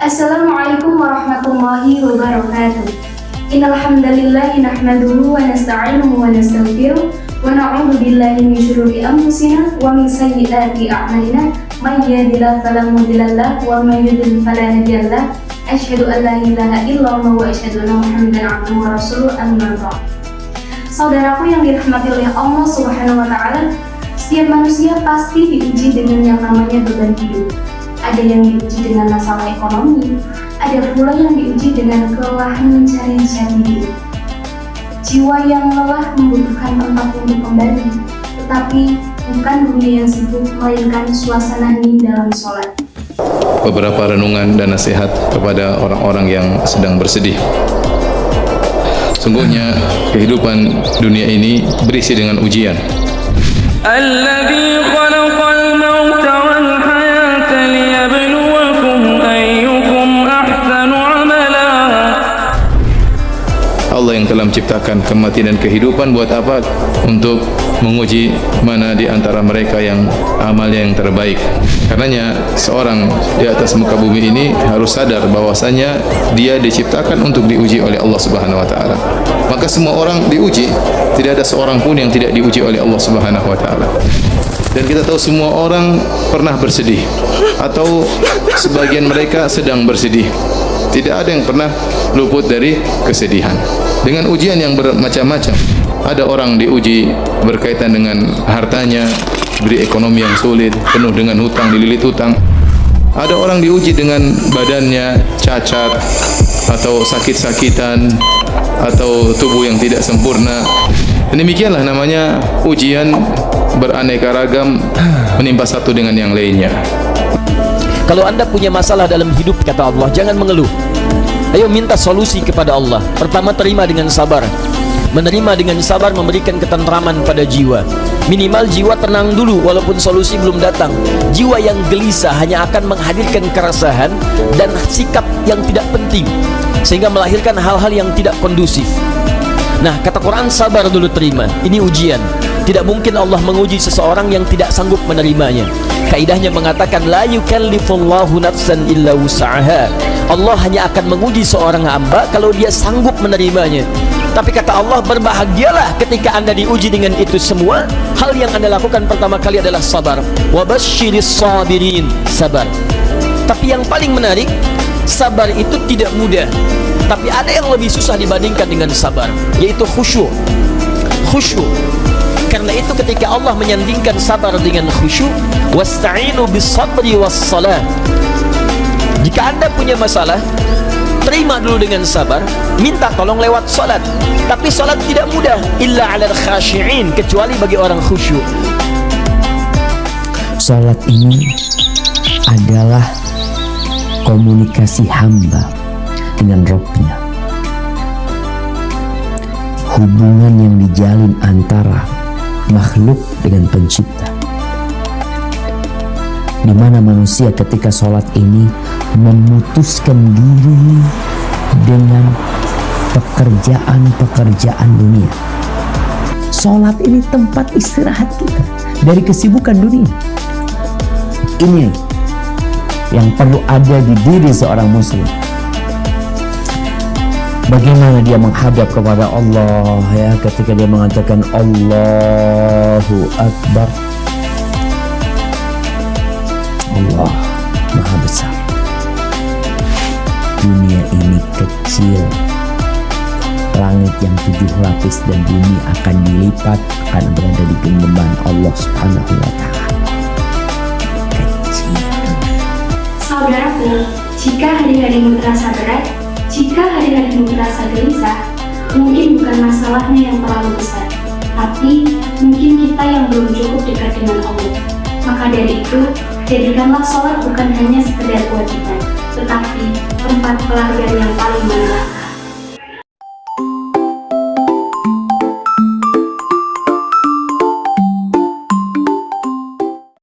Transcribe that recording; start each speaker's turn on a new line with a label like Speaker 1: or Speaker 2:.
Speaker 1: Assalamualaikum warahmatullahi wabarakatuh. Innal hamdalillah nahmaduhu wa nasta'inuhu wa nastaghfiruh wa na'udzu billahi min shururi anfusina wa min sayyiati a'malina may yahdihillahu fala mudhillalah wa may yudhlil fala hadiyalah. Asyhadu an la ilaha illallah wa asyhadu anna Muhammadan abduhu wa rasuluh, amma ba'd. Saudaraku yang dirahmati oleh Allah Subhanahu wa taala, setiap manusia pasti diuji dengan yang namanya beban hidup. Ada yang diuji dengan masalah ekonomi, ada pula yang diuji dengan kelelahan mencari jati diri. Jiwa yang lelah membutuhkan tempat untuk kembali, tetapi bukan dunia yang sibuk, melainkan suasana hening dalam sholat.
Speaker 2: Beberapa renungan dan nasihat kepada orang-orang yang sedang bersedih. Sungguhnya kehidupan dunia ini berisi dengan ujian.
Speaker 3: Alladzi khalaqal mauta wal hayata liyabluwakum ayyukum ahsanu amala.
Speaker 2: Allah yang telah menciptakan kematian dan kehidupan buat apa? Untuk menguji mana di antara mereka yang amalnya yang terbaik. Karenanya seorang di atas muka bumi ini harus sadar bahwasanya dia diciptakan untuk diuji oleh Allah Subhanahu wa taala. Maka semua orang diuji, tidak ada seorang pun yang tidak diuji oleh Allah Subhanahu wa taala. Dan kita tahu semua orang pernah bersedih atau sebagian mereka sedang bersedih. Tidak ada yang pernah luput dari kesedihan. Dengan ujian yang bermacam-macam. Ada orang diuji berkaitan dengan hartanya, diberi ekonomi yang sulit, penuh dengan hutang, dililit hutang. Ada orang diuji dengan badannya cacat atau sakit-sakitan atau tubuh yang tidak sempurna. Dan demikianlah namanya ujian beraneka ragam menimpa satu dengan yang lainnya.
Speaker 4: Kalau Anda punya masalah dalam hidup, kata Allah, jangan mengeluh. Ayo minta solusi kepada Allah. Pertama, terima dengan sabar. Menerima dengan sabar memberikan ketentraman pada jiwa. Minimal jiwa tenang dulu walaupun solusi belum datang. Jiwa yang gelisah hanya akan menghadirkan keresahan dan sikap yang tidak penting, sehingga melahirkan hal-hal yang tidak kondusif. Nah, kata Quran, sabar dulu, terima. Ini ujian. Tidak mungkin Allah menguji seseorang yang tidak sanggup menerimanya. Kaidahnya mengatakan la yukallifullahu nafsan illa wus'aha. Allah hanya akan menguji seorang hamba kalau dia sanggup menerimanya. Tapi kata Allah, berbahagialah ketika Anda diuji dengan itu semua. Hal yang Anda lakukan pertama kali adalah sabar. Wa basyiris sabirin, sabar. Tapi yang paling menarik, sabar itu tidak mudah. Tapi ada yang lebih susah dibandingkan dengan sabar, yaitu khusyuk. Khusyuk. Karena itu ketika Allah menyandingkan sabar dengan khusyuk, wasta'inu bis-sabri was-salah. Jika Anda punya masalah, terima dulu dengan sabar, minta tolong lewat salat. Tapi salat tidak mudah, illa 'alal khashi'in, kecuali bagi orang khusyuk.
Speaker 5: Salat ini adalah komunikasi hamba dengan Rabb-Nya. Hubungan yang dijalin antara makhluk dengan pencipta, di mana manusia ketika sholat ini memutuskan diri dengan pekerjaan-pekerjaan dunia. Sholat ini tempat istirahat kita dari kesibukan dunia. Ini yang perlu ada di diri seorang muslim. Bagaimana dia menghadap kepada Allah, ya, ketika dia mengatakan Allahu Akbar. Allah Maha Besar. Dunia ini kecil. Langit yang 7 lapis dan bumi akan dilipat, akan berada di genggaman Allah Subhanahu wa taala. Kecil.
Speaker 1: Saudaraku, jika hari-harimu terasa berat, jika hari-harimu terasa gelisah, mungkin bukan masalahnya yang terlalu besar, tapi mungkin kita yang belum cukup dekat dengan Allah. Maka dari itu, jadikanlah sholat bukan hanya sekedar kewajiban, tetapi tempat pelarian yang paling menyenangkan.